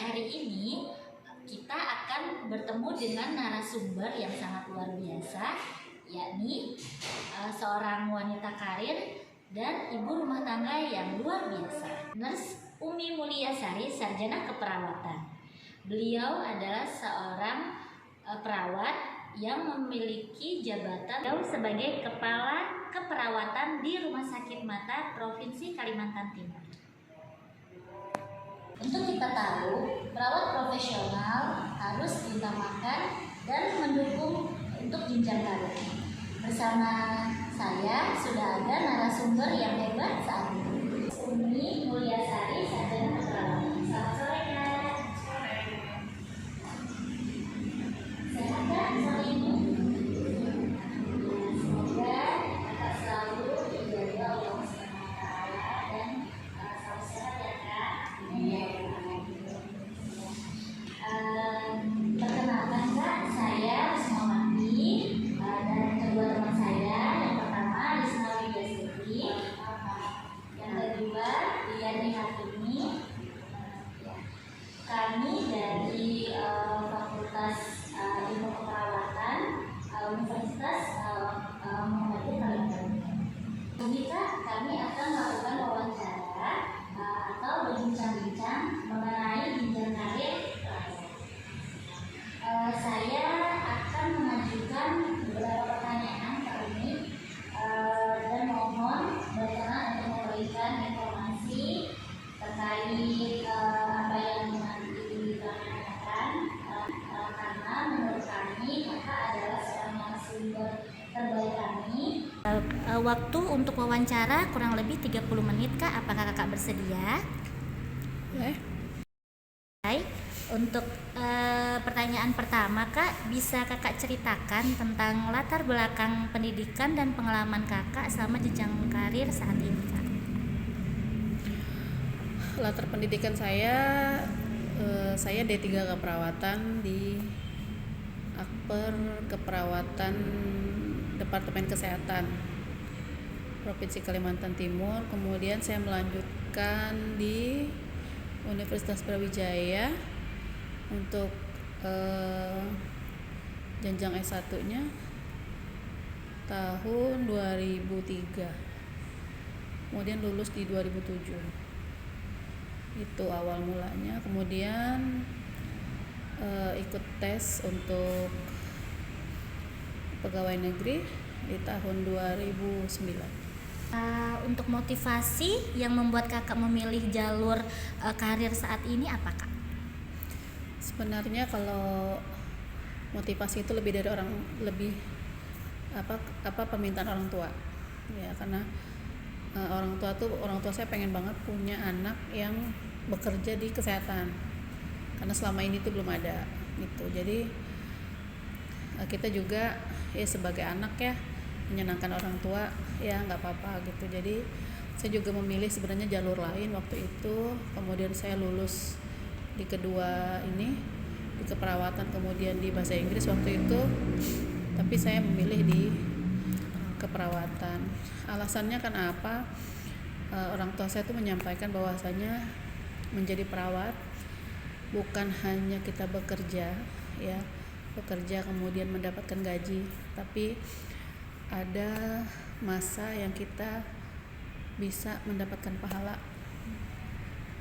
hari ini kita akan bertemu dengan narasumber yang sangat luar biasa, yakni seorang wanita karir dan ibu rumah tangga yang luar biasa. Nurse Umi Mulyasari, sarjana keperawatan. Beliau adalah seorang perawat yang memiliki jabatan sebagai kepala keperawatan di Rumah Sakit Mata Provinsi Kalimantan Timur. Untuk kita tahu, perawat profesional harus diutamakan dan mendukung untuk jenjang karir. Bersama saya sudah ada narasumber yang hebat saat ini, Umi Mulyasari, sarjana keperawatan. Selamat sore, Kak. Sehat, Kak, sore ini? Semoga Kakak selalu dijaga Allah SWT dan selalu sehat ya, Kak. Perkenalkan, Kak, saya Risma Mati dan kedua teman saya. Yang pertama Risma Widyasuri, yang kedua Diani Hatimi. Kami dari Fakultas Ilmu Keperawatan Universitas Muhammadiyah Kalimantan. Jadi, Kak, kami akan melakukan wawancara atau berbincang-bincang mengenai jenjang karir. Saya akan mengajukan beberapa pertanyaan kali ini dan mohon berkenan untuk memberikan informasi terkait apa yang nanti ditanyakan, karena menurut kami Kakak adalah seorang narasumber terbaik kami. Waktu untuk wawancara kurang lebih 30 menit, Kak. Apakah Kakak bersedia? Baik. Untuk pertanyaan pertama, Kak, bisa Kakak ceritakan tentang latar belakang pendidikan dan pengalaman Kakak selama jenjang karir saat ini, Kak? Latar pendidikan saya D3 Keperawatan di Akper Keperawatan Departemen Kesehatan Provinsi Kalimantan Timur. Kemudian saya melanjutkan di Universitas Brawijaya untuk jenjang S1-nya tahun 2003. Kemudian lulus di 2007. Itu awal mulanya. Kemudian ikut tes untuk pegawai negeri di tahun 2009. Untuk motivasi yang membuat Kakak memilih jalur karir saat ini apa, Kak? Sebenarnya kalau motivasi itu lebih dari permintaan orang tua, ya, karena orang tua saya pengen banget punya anak yang bekerja di kesehatan, karena selama ini tuh belum ada gitu. Jadi kita juga ya sebagai anak ya menyenangkan orang tua, ya nggak apa-apa gitu. Jadi saya juga memilih sebenarnya jalur lain waktu itu. Kemudian saya lulus di kedua ini di keperawatan, kemudian di bahasa Inggris waktu itu, tapi saya memilih di keperawatan. Alasannya kan apa? Orang tua saya tuh menyampaikan bahwasanya menjadi perawat bukan hanya kita bekerja kemudian mendapatkan gaji, tapi ada masa yang kita bisa mendapatkan pahala.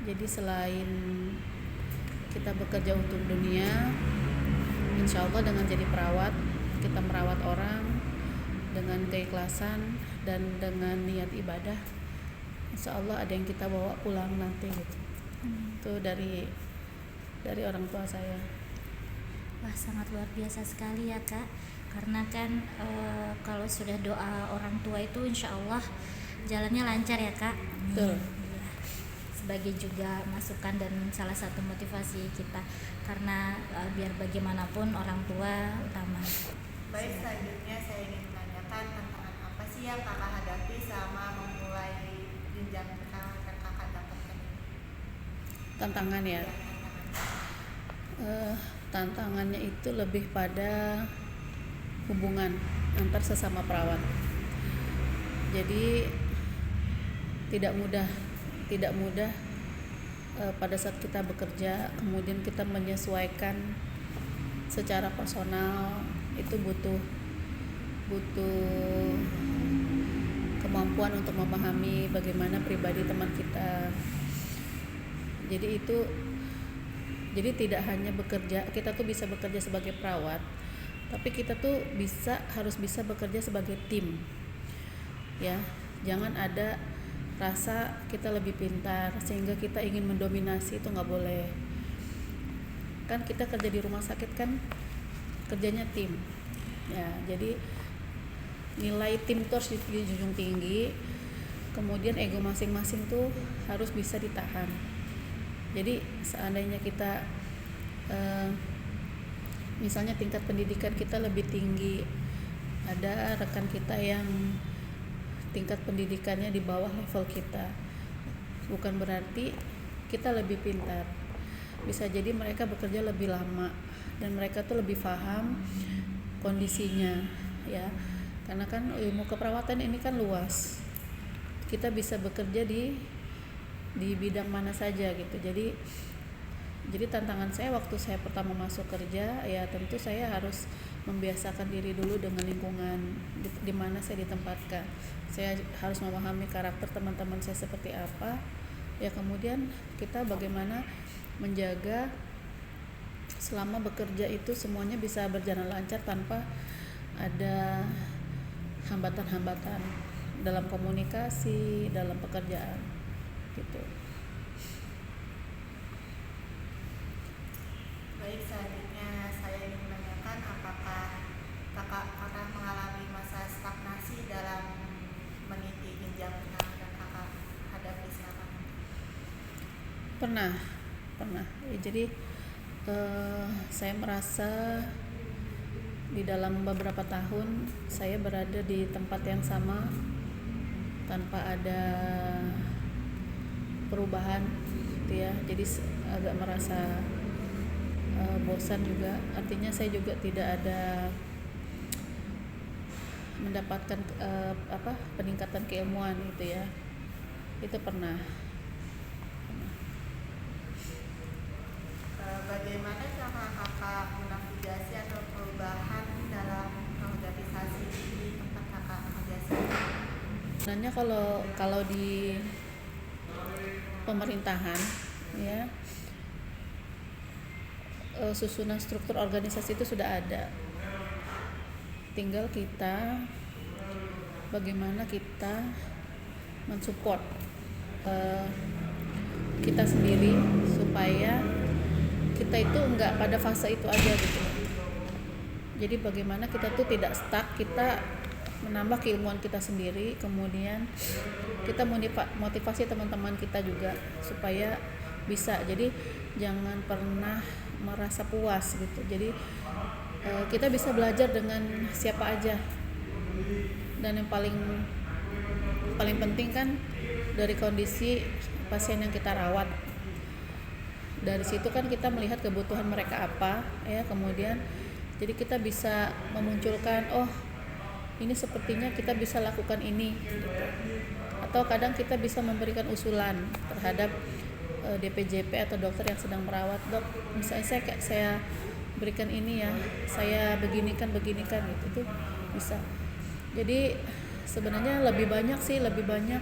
Jadi selain kita bekerja untuk dunia, insya Allah dengan jadi perawat, kita merawat orang dengan keikhlasan dan dengan niat ibadah, insya Allah ada yang kita bawa pulang nanti gitu. Itu dari orang tua saya. Wah, sangat luar biasa sekali ya, Kak. Karena kan kalau sudah doa orang tua itu insya Allah jalannya lancar ya, Kak. Betul. Sebagai juga masukan dan salah satu motivasi kita, karena biar bagaimanapun orang tua utama. Baik, selanjutnya saya ingin menanyakan tantangan apa sih yang Kakak hadapi selama memulai jenjang yang Kakak dapatkan? Tantangan ya. Tantangannya itu lebih pada hubungan antar sesama perawat. Jadi tidak mudah pada saat kita bekerja, kemudian kita menyesuaikan secara personal, itu butuh kemampuan untuk memahami bagaimana pribadi teman kita. Jadi tidak hanya bekerja, kita tuh bisa bekerja sebagai perawat, tapi kita tuh harus bisa bekerja sebagai tim, ya. Jangan ada rasa kita lebih pintar sehingga kita ingin mendominasi, itu nggak boleh. Kan kita kerja di rumah sakit kan kerjanya tim, ya. Jadi nilai tim itu harus dijunjung tinggi, kemudian ego masing-masing tuh harus bisa ditahan. Jadi seandainya kita misalnya tingkat pendidikan kita lebih tinggi, ada rekan kita yang tingkat pendidikannya di bawah level kita, bukan berarti kita lebih pintar. Bisa jadi mereka bekerja lebih lama dan mereka tuh lebih paham kondisinya, ya. Karena kan ilmu keperawatan ini kan luas, kita bisa bekerja di bidang mana saja gitu. Jadi tantangan saya waktu saya pertama masuk kerja, ya tentu saya harus membiasakan diri dulu dengan lingkungan di mana saya ditempatkan. Saya harus memahami karakter teman-teman saya seperti apa, ya. Kemudian kita bagaimana menjaga selama bekerja itu semuanya bisa berjalan lancar tanpa ada hambatan-hambatan dalam komunikasi, dalam pekerjaan gitu. Baik, selanjutnya saya ingin menanyakan apakah kakak pernah mengalami masa stagnasi dalam meniti jenjang yang kakak hadapi sekarang? Pernah. Ya, jadi saya merasa di dalam beberapa tahun saya berada di tempat yang sama tanpa ada perubahan gitu ya. Jadi agak merasa bosan juga. Artinya saya juga tidak ada mendapatkan peningkatan keilmuan gitu ya. Itu pernah. Bagaimana cara kakak menavigasi atau perubahan dalam organisasi di tempat kakak bekerja sekarang? Sebenarnya kalau di pemerintahan, ya, susunan struktur organisasi itu sudah ada. Tinggal kita bagaimana kita mensupport kita sendiri supaya kita itu enggak pada fase itu aja gitu. Jadi bagaimana kita tuh tidak stuck, kita menambah keilmuan kita sendiri, kemudian kita motivasi teman-teman kita juga supaya bisa. Jadi jangan pernah merasa puas gitu. Jadi kita bisa belajar dengan siapa aja, dan yang paling penting kan dari kondisi pasien yang kita rawat. Dari situ kan kita melihat kebutuhan mereka apa, ya. Kemudian jadi kita bisa memunculkan, oh ini sepertinya kita bisa lakukan ini gitu. Atau kadang kita bisa memberikan usulan terhadap DPJP atau dokter yang sedang merawat. Dok, misalnya saya berikan ini ya, saya beginikan gitu, itu bisa. Jadi sebenarnya lebih banyak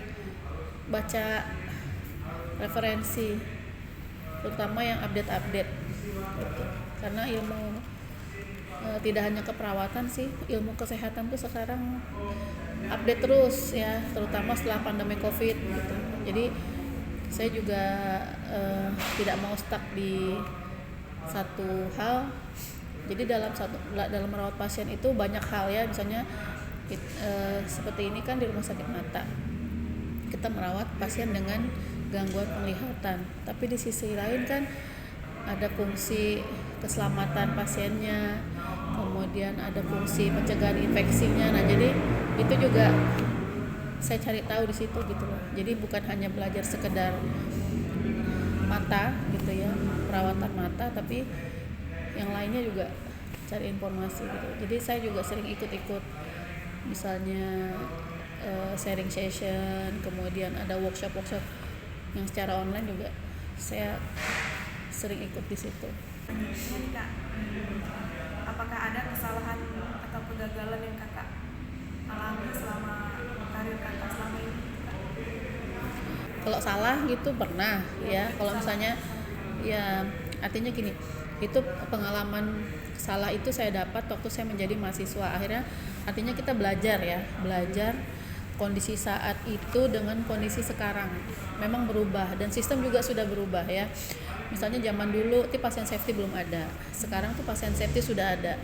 baca referensi, terutama yang update gitu. Karena ilmu tidak hanya keperawatan sih, ilmu kesehatan tuh sekarang update terus ya, terutama setelah pandemi COVID gitu. Jadi saya juga tidak mau stuck di satu hal. Jadi dalam merawat pasien itu banyak hal ya, misalnya seperti ini kan di rumah sakit mata kita merawat pasien dengan gangguan penglihatan, tapi di sisi lain kan ada fungsi keselamatan pasiennya, kemudian ada fungsi pencegahan infeksinya. Nah, jadi itu juga saya cari tahu di situ gitu loh. Jadi bukan hanya belajar sekedar mata gitu ya, perawatan mata, tapi yang lainnya juga cari informasi gitu. Jadi saya juga sering ikut misalnya sharing session, kemudian ada workshop yang secara online juga saya sering ikut di situ. Ini Kak, apakah ada kesalahan atau kegagalan yang Kakak alami selama karir Kakak selama ini, Kak? Kalau salah gitu pernah ya, kalau misalnya ya artinya gini, itu pengalaman salah itu saya dapat waktu saya menjadi mahasiswa. Akhirnya artinya kita belajar kondisi saat itu dengan kondisi sekarang memang berubah dan sistem juga sudah berubah ya. Misalnya zaman dulu itu pasien safety belum ada, sekarang tuh pasien safety sudah ada.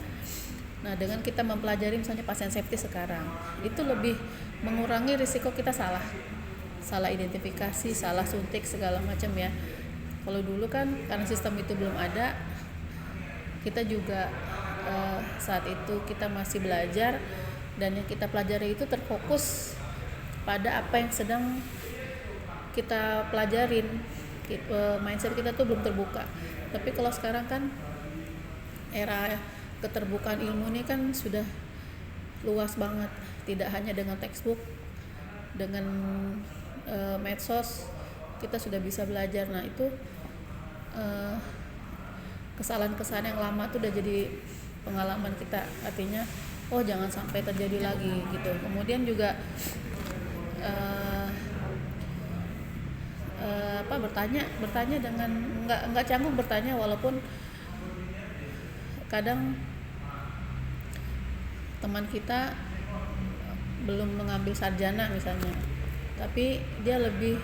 Nah, dengan kita mempelajari misalnya pasien safety sekarang, itu lebih mengurangi risiko kita salah identifikasi, salah suntik segala macam ya. Kalau dulu kan karena sistem itu belum ada, kita juga saat itu kita masih belajar, dan yang kita pelajari itu terfokus pada apa yang sedang kita pelajarin. Mindset kita tuh belum terbuka. Tapi kalau sekarang kan era keterbukaan ilmu ini kan sudah luas banget, tidak hanya dengan textbook, dengan medsos kita sudah bisa belajar. Nah itu kesalahan-kesalahan yang lama tuh udah jadi pengalaman kita, artinya oh jangan sampai terjadi lagi gitu. Kemudian juga bertanya dengan nggak canggung bertanya, walaupun kadang teman kita belum mengambil sarjana misalnya, tapi dia lebih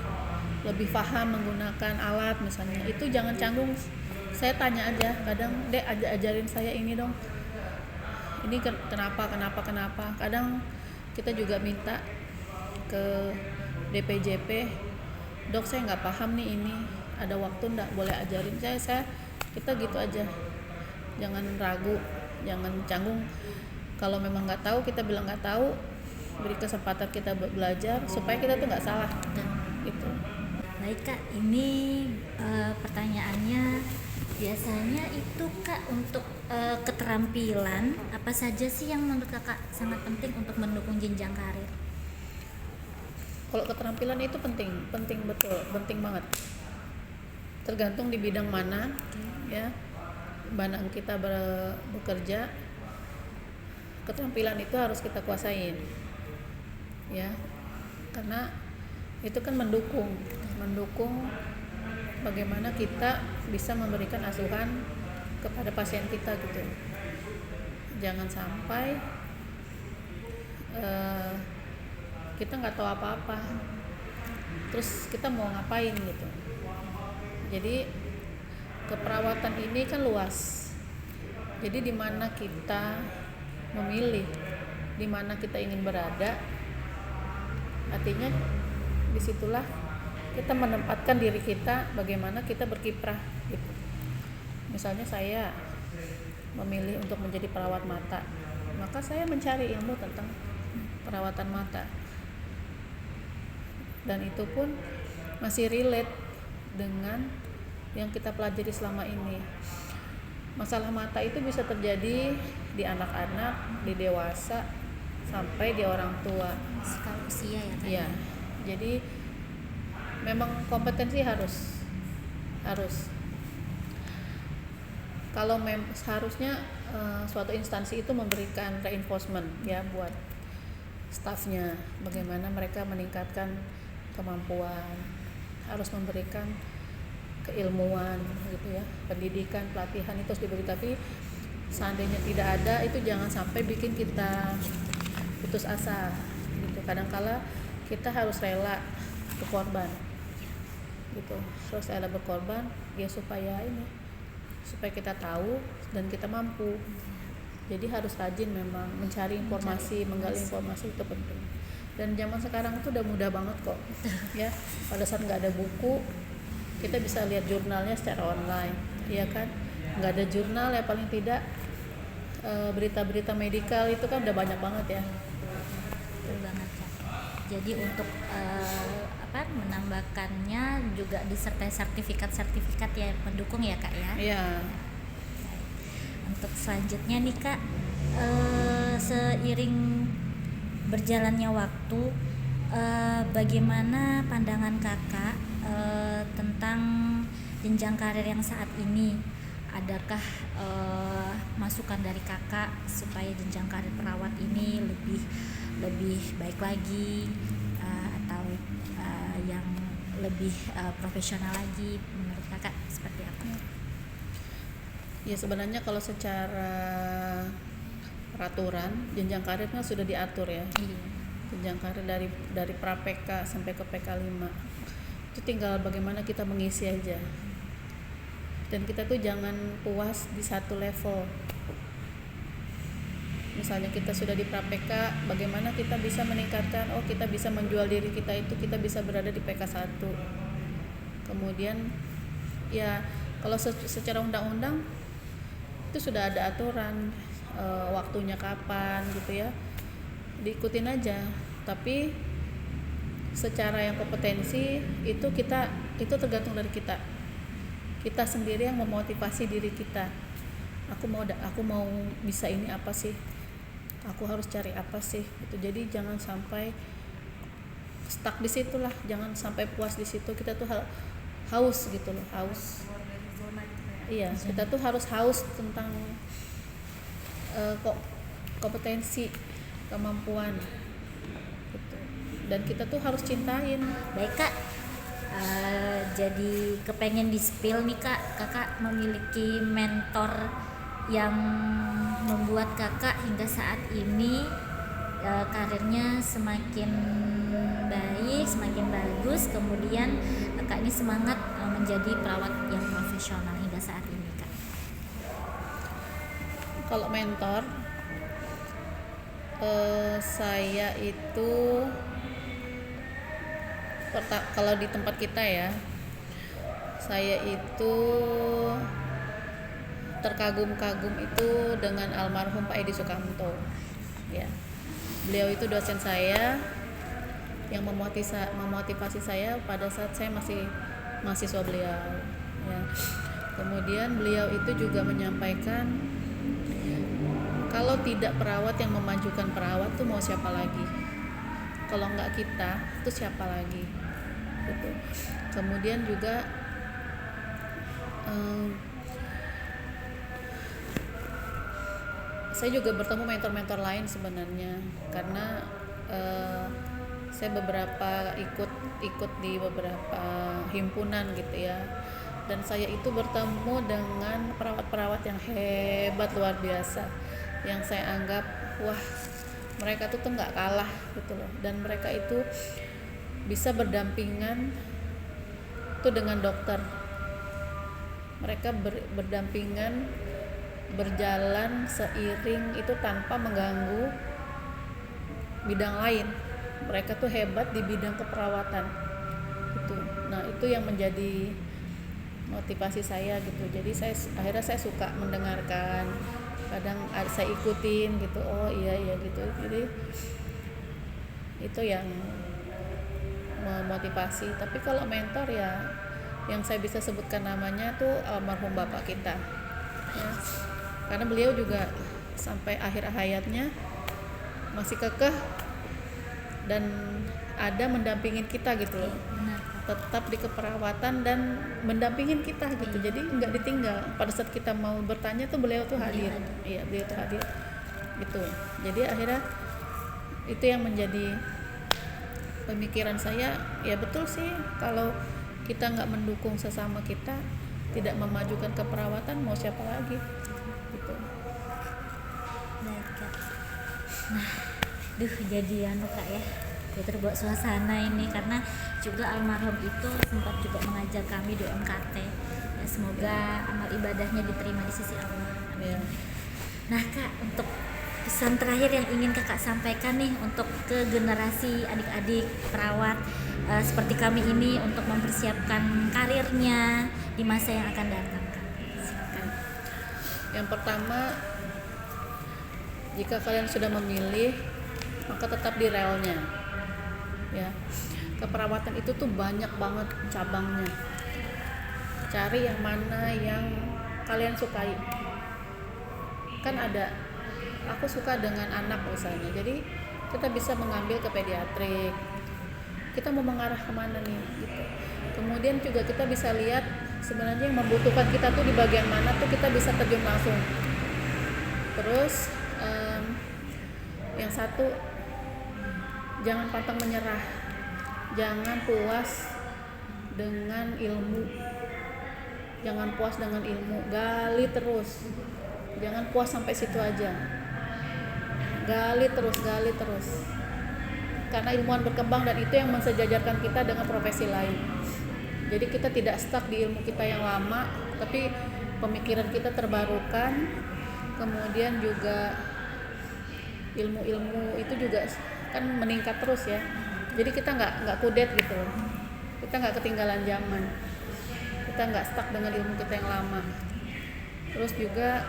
paham menggunakan alat misalnya, itu jangan canggung. Saya tanya aja, kadang dek ajarin saya ini dong, ini kenapa. Kadang kita juga minta ke DPJP, dok saya nggak paham nih, ini ada waktu nggak, boleh ajarin saya. Kita gitu aja, jangan ragu, jangan canggung. Kalau memang nggak tahu, kita bilang nggak tahu, beri kesempatan kita belajar supaya kita tuh nggak salah gitu. Baik Kak, ini pertanyaannya biasanya itu Kak, untuk keterampilan apa saja sih yang menurut Kakak sangat penting untuk mendukung jenjang karir? Kalau keterampilan itu penting betul, penting banget. Tergantung di bidang mana, ya, mana kita bekerja, keterampilan itu harus kita kuasain, ya, karena itu kan mendukung bagaimana kita bisa memberikan asuhan kepada pasien kita gitu. Jangan sampai kita nggak tahu apa-apa, terus kita mau ngapain gitu. Jadi keperawatan ini kan luas. Jadi di mana kita memilih, di mana kita ingin berada, artinya disitulah kita menempatkan diri kita, bagaimana kita berkiprah gitu. Misalnya saya memilih untuk menjadi perawat mata, maka saya mencari ilmu tentang perawatan mata, dan itu pun masih relate dengan yang kita pelajari selama ini. Masalah mata itu bisa terjadi di anak-anak, di dewasa, sampai di orang tua. Skala usia ya Kak? Iya. Jadi memang kompetensi harus. Kalau seharusnya suatu instansi itu memberikan reinforcement ya buat stafnya, bagaimana mereka meningkatkan kemampuan, harus memberikan keilmuan gitu ya, pendidikan, pelatihan itu harus diberi. Tapi seandainya tidak ada, itu jangan sampai bikin kita putus asa gitu. Kadang-kala kita harus rela berkorban gitu, harus rela berkorban ya supaya kita tahu dan kita mampu. Jadi harus rajin memang mencari informasi, menggali informasi, itu penting. Dan zaman sekarang itu udah mudah banget kok ya, pada saat nggak ada buku kita bisa lihat jurnalnya secara online, ya kan. Nggak ada jurnal ya paling tidak berita-berita medikal itu kan udah banyak banget ya. Betul banget Kak. Jadi untuk menambahkannya juga disertai sertifikat ya pendukung ya Kak ya. Iya. Untuk selanjutnya nih Kak, seiring berjalannya waktu bagaimana pandangan kakak tentang jenjang karir yang saat ini? Adakah masukan dari kakak supaya jenjang karir perawat ini lebih baik lagi, atau yang lebih profesional lagi? Menurut kakak seperti apa? Ya sebenarnya kalau secara peraturan jenjang karirnya sudah diatur ya. Iya. Jenjang karir dari pra-PK sampai ke PK5. Itu tinggal bagaimana kita mengisi aja. Dan kita tuh jangan puas di satu level. Misalnya kita sudah di pra-PK, bagaimana kita bisa meningkatkan, kita bisa menjual diri kita itu, kita bisa berada di PK1. Kemudian ya kalau secara undang-undang itu sudah ada aturan waktunya kapan gitu ya, diikutin aja. Tapi secara yang kompetensi itu tergantung dari kita sendiri yang memotivasi diri kita. Aku mau bisa ini apa sih, aku harus cari apa sih gitu. Jadi jangan sampai stuck di situ lah, jangan sampai puas di situ. Kita tuh haus gitu loh, haus. Keluar dari zona gitu ya. Iya, kita tuh harus haus tentang kompetensi, kemampuan gitu. Dan kita tuh harus cintain. Baik kak, jadi kepengen di-spill nih kak, kakak memiliki mentor yang membuat kakak hingga saat ini karirnya semakin baik, semakin bagus, kemudian kakak ini semangat menjadi perawat yang profesional hingga saat ini kak. Kalau mentor, saya itu kalau di tempat kita ya, saya itu terkagum-kagum itu dengan almarhum Pak Edi Sukamto. Ya, beliau itu dosen saya yang memotivasi saya pada saat saya masih mahasiswa beliau. Ya. Kemudian beliau itu juga menyampaikan kalau tidak perawat yang memajukan perawat tuh mau siapa lagi? Kalau nggak kita, itu siapa lagi? Gitu. Kemudian juga saya juga bertemu mentor-mentor lain sebenarnya, karena saya beberapa ikut di beberapa himpunan gitu ya. Dan saya itu bertemu dengan perawat-perawat yang hebat luar biasa, yang saya anggap wah mereka tuh nggak kalah gitu loh. Dan mereka itu bisa berdampingan tuh dengan dokter. Mereka berdampingan, berjalan seiring itu tanpa mengganggu bidang lain. Mereka tuh hebat di bidang keperawatan gitu. Nah itu yang menjadi motivasi saya gitu. Jadi akhirnya saya suka mendengarkan, kadang saya ikutin gitu. Oh iya gitu. Jadi itu yang memotivasi. Tapi kalau mentor ya yang saya bisa sebutkan namanya tuh almarhum bapak kita ya. Karena beliau juga sampai akhir hayatnya masih kekeh dan ada mendampingin kita gitu loh. Benar. Tetap di keperawatan dan mendampingin kita gitu. Jadi nggak ditinggal. Pada saat kita mau bertanya tuh beliau tuh hadir. Iya, beliau tuh hadir gitu. Jadi akhirnya itu yang menjadi pemikiran saya. Ya betul sih, kalau kita nggak mendukung sesama kita, tidak memajukan keperawatan, mau siapa lagi gitu. Baik kak. Nah, jadi kak ya, terbuat suasana ini karena juga almarhum itu sempat juga mengajar kami di MKT. Ya, semoga amal ibadahnya diterima di sisi Allah. Ya. Nah kak, untuk pesan terakhir yang ingin kakak sampaikan nih untuk ke generasi adik-adik perawat seperti kami ini untuk mempersiapkan karirnya di masa yang akan datang kak. Silakan. Yang pertama, jika kalian sudah memilih, maka tetap di relnya ya. Keperawatan itu tuh banyak banget cabangnya. Cari yang mana yang kalian sukai. Kan ada, aku suka dengan anak misalnya, jadi kita bisa mengambil ke pediatrik, kita mau mengarah kemana nih gitu. Kemudian juga kita bisa lihat sebenarnya yang membutuhkan kita tuh di bagian mana tuh kita bisa terjun langsung. Terus yang satu, jangan pantang menyerah, jangan puas dengan ilmu, gali terus, jangan puas sampai situ aja, gali terus, karena ilmuwan berkembang dan itu yang mensejajarkan kita dengan profesi lain. Jadi kita tidak stuck di ilmu kita yang lama, tapi pemikiran kita terbarukan, kemudian juga ilmu itu juga kan meningkat terus ya. Jadi kita nggak kudet gitu, kita nggak ketinggalan zaman, kita nggak stuck dengan ilmu kita yang lama. Terus juga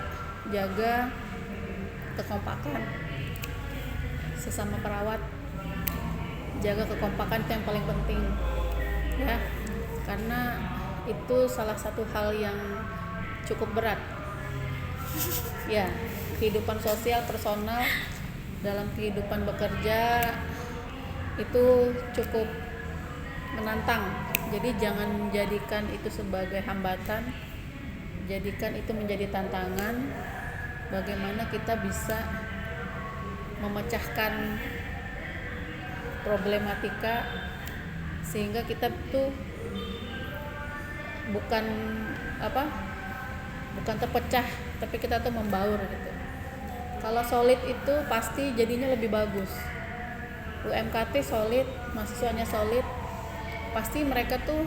jaga kekompakan sesama perawat, jaga kekompakan itu yang paling penting ya, karena itu salah satu hal yang cukup berat ya, kehidupan sosial personal dalam kehidupan bekerja itu cukup menantang. Jadi jangan menjadikan itu sebagai hambatan, jadikan itu menjadi tantangan bagaimana kita bisa memecahkan problematika sehingga kita tuh bukan terpecah, tapi kita tuh membaur gitu. Kalau solid itu pasti jadinya lebih bagus. UMKT solid, mahasiswanya solid, pasti mereka tuh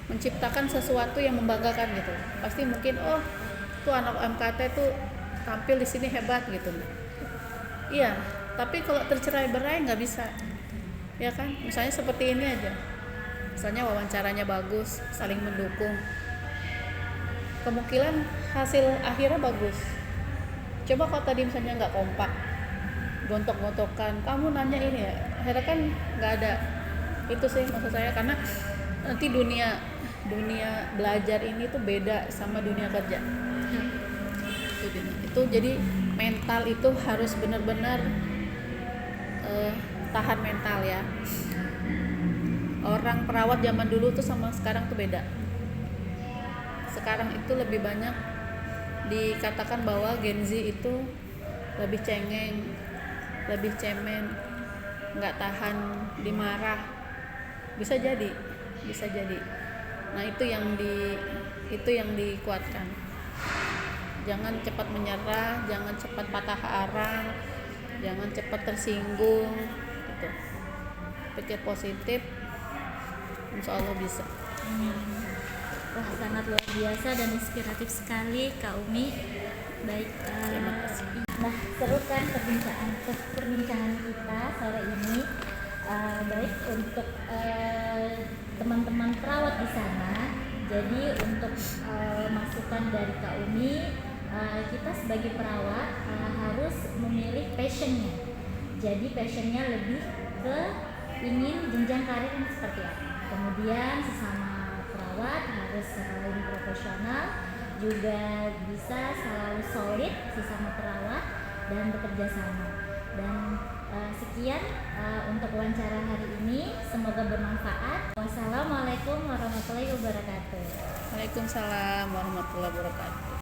menciptakan sesuatu yang membanggakan gitu. Pasti mungkin tuh anak UMKT tuh tampil di sini hebat gitu. Iya, tapi kalau tercerai-berai nggak bisa, ya kan? Misalnya seperti ini aja, misalnya wawancaranya bagus, saling mendukung, kemungkinan hasil akhirnya bagus. Coba kalau tadi misalnya nggak kompak, gontok-gontokan, kamu nanya ini ya, akhirnya kan nggak ada. Itu sih maksud saya, karena nanti dunia belajar ini tuh beda sama dunia kerja. Itu jadi mental itu harus benar-benar tahan mental ya. Orang perawat zaman dulu tuh sama sekarang tuh beda. Sekarang itu lebih banyak dikatakan bahwa Gen Z itu lebih cengeng, lebih cemen, nggak tahan dimarah. Bisa jadi. Nah itu yang dikuatkan. Jangan cepat menyerah, jangan cepat patah arang, jangan cepat tersinggung gitu. Pikir positif, insya Allah bisa. Wah, sangat luar biasa dan inspiratif sekali Kak Umi. Baik, Terima kasih. nah seru kan perbincangan kita sore ini. Baik untuk teman-teman perawat di sana. Jadi untuk masukan dari Kak Umi, kita sebagai perawat harus memilih passionnya. Jadi passionnya lebih ke ingin jenjang karir yang seperti apa. Kemudian sesama perawat harus selalu profesional, juga bisa selalu solid sesama perawat dan bekerja sama. Dan sekian untuk wawancara hari ini, semoga bermanfaat. Wassalamualaikum warahmatullahi wabarakatuh. Waalaikumsalam warahmatullahi wabarakatuh.